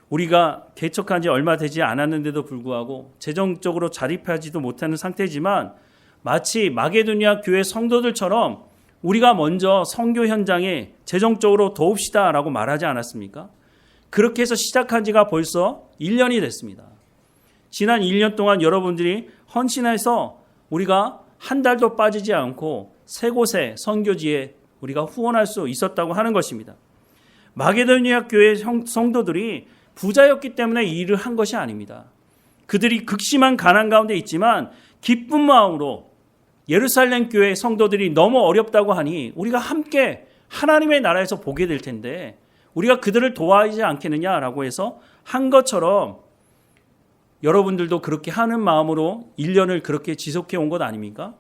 우리가 개척한 지 얼마 되지 않았는데도 불구하고 재정적으로 자립하지도 못하는 상태지만 마치 마게도니아 교회 성도들처럼 우리가 먼저 선교 현장에 재정적으로 도웁시다라고 말하지 않았습니까? 그렇게 해서 시작한 지가 벌써 1년이 됐습니다. 지난 1년 동안 여러분들이 헌신해서 우리가 한 달도 빠지지 않고 세 곳의 선교지에 우리가 후원할 수 있었다고 하는 것입니다. 마게도니아 교회 성도들이 부자였기 때문에 이 일을 한 것이 아닙니다. 그들이 극심한 가난 가운데 있지만 기쁜 마음으로 예루살렘 교회 성도들이 너무 어렵다고 하니 우리가 함께 하나님의 나라에서 보게 될 텐데 우리가 그들을 도와야지 않겠느냐라고 해서 한 것처럼 여러분들도 그렇게 하는 마음으로 1년을 그렇게 지속해 온 것 아닙니까?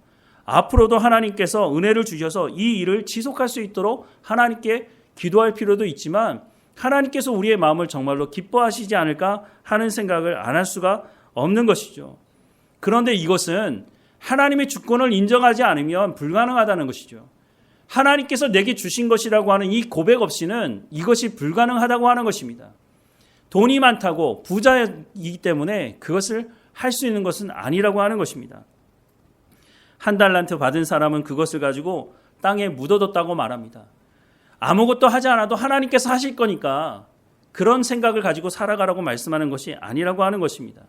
앞으로도 하나님께서 은혜를 주셔서 이 일을 지속할 수 있도록 하나님께 기도할 필요도 있지만 하나님께서 우리의 마음을 정말로 기뻐하시지 않을까 하는 생각을 안 할 수가 없는 것이죠. 그런데 이것은 하나님의 주권을 인정하지 않으면 불가능하다는 것이죠. 하나님께서 내게 주신 것이라고 하는 이 고백 없이는 이것이 불가능하다고 하는 것입니다. 돈이 많다고 부자이기 때문에 그것을 할 수 있는 것은 아니라고 하는 것입니다. 한 달란트 받은 사람은 그것을 가지고 땅에 묻어뒀다고 말합니다. 아무것도 하지 않아도 하나님께서 하실 거니까 그런 생각을 가지고 살아가라고 말씀하는 것이 아니라고 하는 것입니다.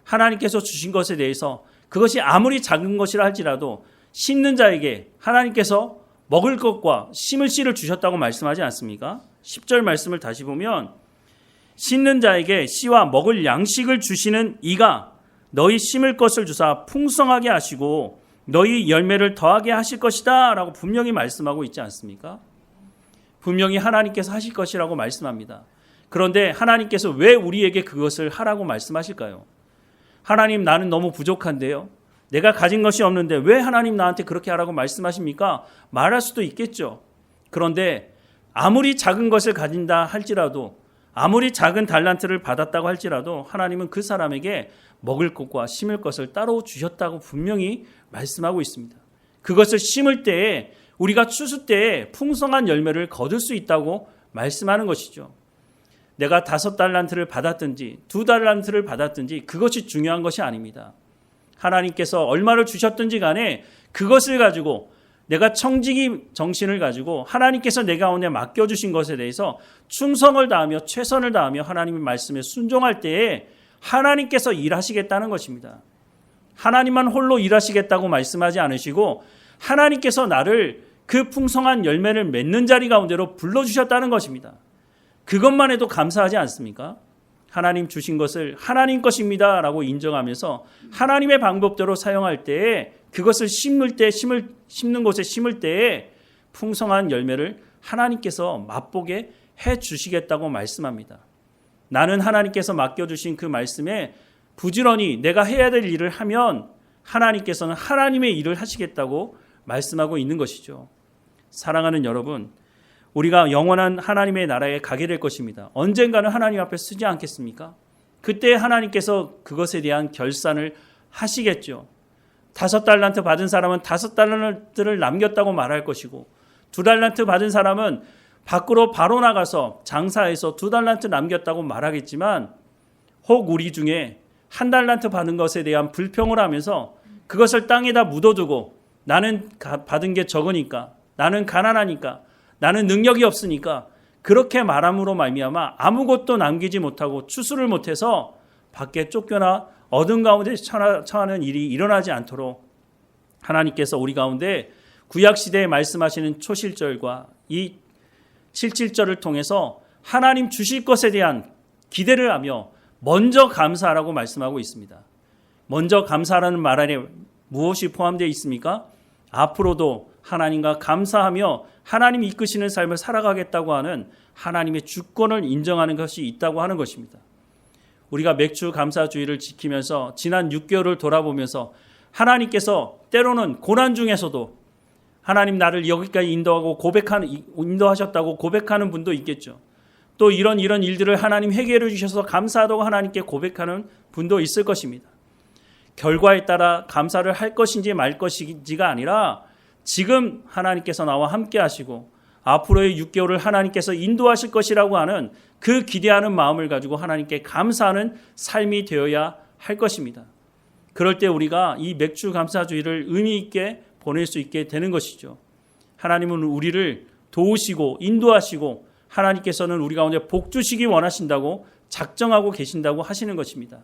하나님께서 주신 것에 대해서 그것이 아무리 작은 것이라 할지라도 심는 자에게 하나님께서 먹을 것과 심을 씨를 주셨다고 말씀하지 않습니까? 10절 말씀을 다시 보면 심는 자에게 씨와 먹을 양식을 주시는 이가 너희 심을 것을 주사 풍성하게 하시고 너희 열매를 더하게 하실 것이다 라고 분명히 말씀하고 있지 않습니까? 분명히 하나님께서 하실 것이라고 말씀합니다. 그런데 하나님께서 왜 우리에게 그것을 하라고 말씀하실까요? 하나님, 나는 너무 부족한데요. 내가 가진 것이 없는데 왜 하나님 나한테 그렇게 하라고 말씀하십니까? 말할 수도 있겠죠. 그런데 아무리 작은 것을 가진다 할지라도 아무리 작은 달란트를 받았다고 할지라도 하나님은 그 사람에게 먹을 것과 심을 것을 따로 주셨다고 분명히 말씀하고 있습니다. 그것을 심을 때에 우리가 추수 때에 풍성한 열매를 거둘 수 있다고 말씀하는 것이죠. 내가 5달란트를 받았든지 2달란트를 받았든지 그것이 중요한 것이 아닙니다. 하나님께서 얼마를 주셨든지 간에 그것을 가지고 내가 청지기 정신을 가지고 하나님께서 내 가운데 맡겨주신 것에 대해서 충성을 다하며 최선을 다하며 하나님의 말씀에 순종할 때에 하나님께서 일하시겠다는 것입니다. 하나님만 홀로 일하시겠다고 말씀하지 않으시고 하나님께서 나를 그 풍성한 열매를 맺는 자리 가운데로 불러주셨다는 것입니다. 그것만 해도 감사하지 않습니까? 하나님 주신 것을 하나님 것입니다 라고 인정하면서 하나님의 방법대로 사용할 때에 그것을 심는 곳에 심을 때에 풍성한 열매를 하나님께서 맛보게 해주시겠다고 말씀합니다. 나는 하나님께서 맡겨주신 그 말씀에 부지런히 내가 해야 될 일을 하면 하나님께서는 하나님의 일을 하시겠다고 말씀하고 있는 것이죠. 사랑하는 여러분, 우리가 영원한 하나님의 나라에 가게 될 것입니다. 언젠가는 하나님 앞에 서지 않겠습니까? 그때 하나님께서 그것에 대한 결산을 하시겠죠. 5달란트 받은 사람은 5달란트를 남겼다고 말할 것이고 2달란트 받은 사람은 밖으로 바로 나가서 장사해서 2달란트 남겼다고 말하겠지만 혹 우리 중에 1달란트 받은 것에 대한 불평을 하면서 그것을 땅에다 묻어두고 나는 받은 게 적으니까, 나는 가난하니까, 나는 능력이 없으니까 그렇게 말함으로 말미암아 아무것도 남기지 못하고 추수를 못해서 밖에 쫓겨나 어둠 가운데 처하는 일이 일어나지 않도록 하나님께서 우리 가운데 구약시대에 말씀하시는 초실절과 이 77절을 통해서 하나님 주실 것에 대한 기대를 하며 먼저 감사하라고 말씀하고 있습니다. 먼저 감사하라는 말 안에 무엇이 포함되어 있습니까? 앞으로도 하나님과 감사하며 하나님 이끄시는 삶을 살아가겠다고 하는 하나님의 주권을 인정하는 것이 있다고 하는 것입니다. 우리가 맥주 감사주의를 지키면서 지난 6개월을 돌아보면서 하나님께서 때로는 고난 중에서도 하나님 나를 여기까지 인도하셨다고 고백하는 분도 있겠죠. 또 이런 일들을 하나님 해결해 주셔서 감사하다고 하나님께 고백하는 분도 있을 것입니다. 결과에 따라 감사를 할 것인지 말 것인지가 아니라 지금 하나님께서 나와 함께 하시고 앞으로의 6개월을 하나님께서 인도하실 것이라고 하는 그 기대하는 마음을 가지고 하나님께 감사하는 삶이 되어야 할 것입니다. 그럴 때 우리가 이 맥주 감사주의를 의미 있게 보낼 수 있게 되는 것이죠. 하나님은 우리를 도우시고 인도하시고 하나님께서는 우리 가운데 복 주시기 원하신다고 작정하고 계신다고 하시는 것입니다.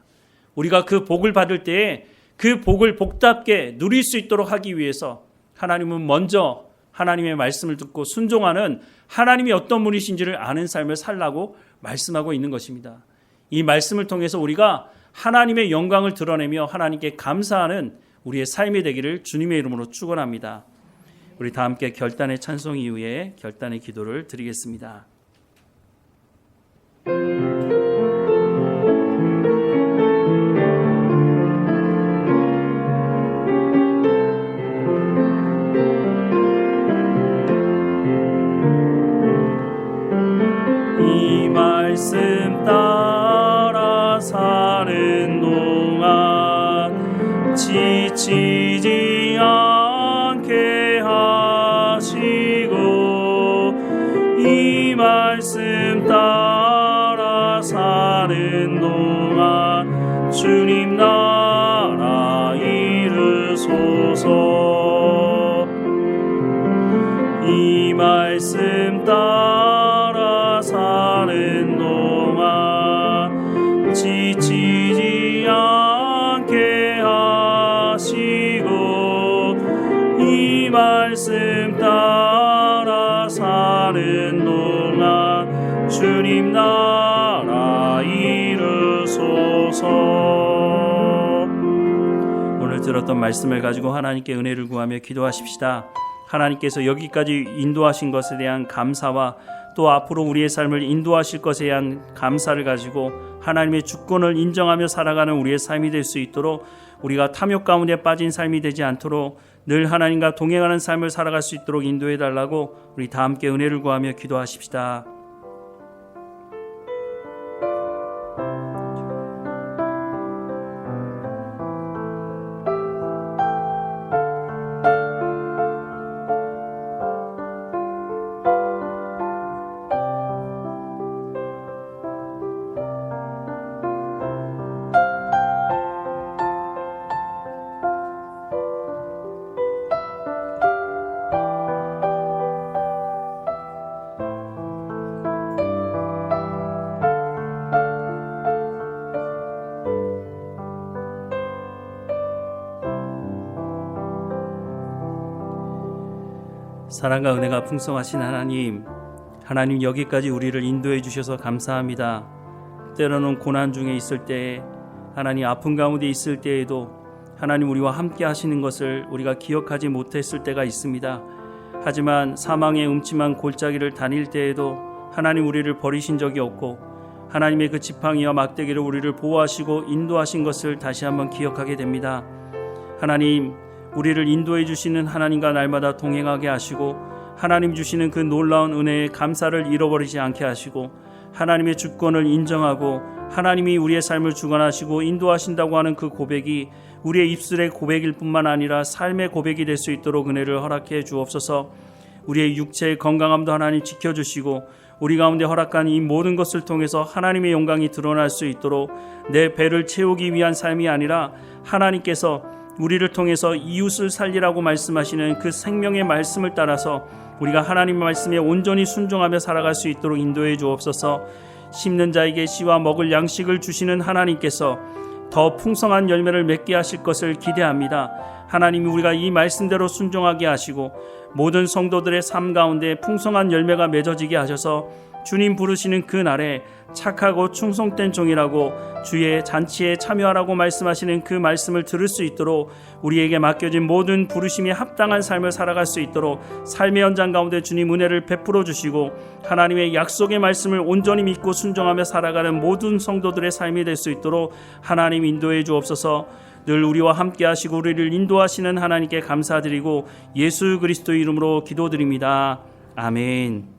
우리가 그 복을 받을 때에 그 복을 복답게 누릴 수 있도록 하기 위해서 하나님은 먼저 하나님의 말씀을 듣고 순종하는 하나님이 어떤 분이신지를 아는 삶을 살라고 말씀하고 있는 것입니다. 이 말씀을 통해서 우리가 하나님의 영광을 드러내며 하나님께 감사하는 우리의 삶이 되기를 주님의 이름으로 축원합니다. 우리 다 함께 결단의 찬송 이후에 결단의 기도를 드리겠습니다. 이 말씀 따라 사는 동안 지치지 않게 하시고 이 말씀 따라 사는 동안 주님 나라 이루소서. 이 말씀 따라 사는 동안 지치지 않게 하시고 이 말씀 따라 사는 동안 주님 나라 이루소서. 오늘 들었던 말씀을 가지고 하나님께 은혜를 구하며 기도하십시다. 하나님께서 여기까지 인도하신 것에 대한 감사와 또 앞으로 우리의 삶을 인도하실 것에 대한 감사를 가지고 하나님의 주권을 인정하며 살아가는 우리의 삶이 될 수 있도록 우리가 탐욕 가운데 빠진 삶이 되지 않도록 늘 하나님과 동행하는 삶을 살아갈 수 있도록 인도해 달라고 우리 다 함께 은혜를 구하며 기도하십시다. 사랑과 은혜가 풍성하신 하나님 여기까지 우리를 인도해 주셔서 감사합니다. 때로는 고난 중에 있을 때에 하나님 아픔 가운데 있을 때에도 하나님 우리와 함께 하시는 것을 우리가 기억하지 못했을 때가 있습니다. 하지만 사망의 음침한 골짜기를 다닐 때에도 하나님 우리를 버리신 적이 없고 하나님의 그 지팡이와 막대기를 우리를 보호하시고 인도하신 것을 다시 한번 기억하게 됩니다. 하나님 우리를 인도해 주시는 하나님과 날마다 동행하게 하시고 하나님 주시는 그 놀라운 은혜의 감사를 잃어버리지 않게 하시고 하나님의 주권을 인정하고 하나님이 우리의 삶을 주관하시고 인도하신다고 하는 그 고백이 우리의 입술의 고백일 뿐만 아니라 삶의 고백이 될 수 있도록 은혜를 허락해 주옵소서. 우리의 육체의 건강함도 하나님 지켜주시고 우리 가운데 허락한 이 모든 것을 통해서 하나님의 영광이 드러날 수 있도록 내 배를 채우기 위한 삶이 아니라 하나님께서 우리를 통해서 이웃을 살리라고 말씀하시는 그 생명의 말씀을 따라서 우리가 하나님의 말씀에 온전히 순종하며 살아갈 수 있도록 인도해 주옵소서. 심는 자에게 씨와 먹을 양식을 주시는 하나님께서 더 풍성한 열매를 맺게 하실 것을 기대합니다. 하나님이 우리가 이 말씀대로 순종하게 하시고 모든 성도들의 삶 가운데 풍성한 열매가 맺어지게 하셔서 주님 부르시는 그 날에 착하고 충성된 종이라고 주의 잔치에 참여하라고 말씀하시는 그 말씀을 들을 수 있도록 우리에게 맡겨진 모든 부르심에 합당한 삶을 살아갈 수 있도록 삶의 현장 가운데 주님 은혜를 베풀어 주시고 하나님의 약속의 말씀을 온전히 믿고 순종하며 살아가는 모든 성도들의 삶이 될 수 있도록 하나님 인도해 주옵소서. 늘 우리와 함께 하시고 우리를 인도하시는 하나님께 감사드리고 예수 그리스도 이름으로 기도드립니다. 아멘.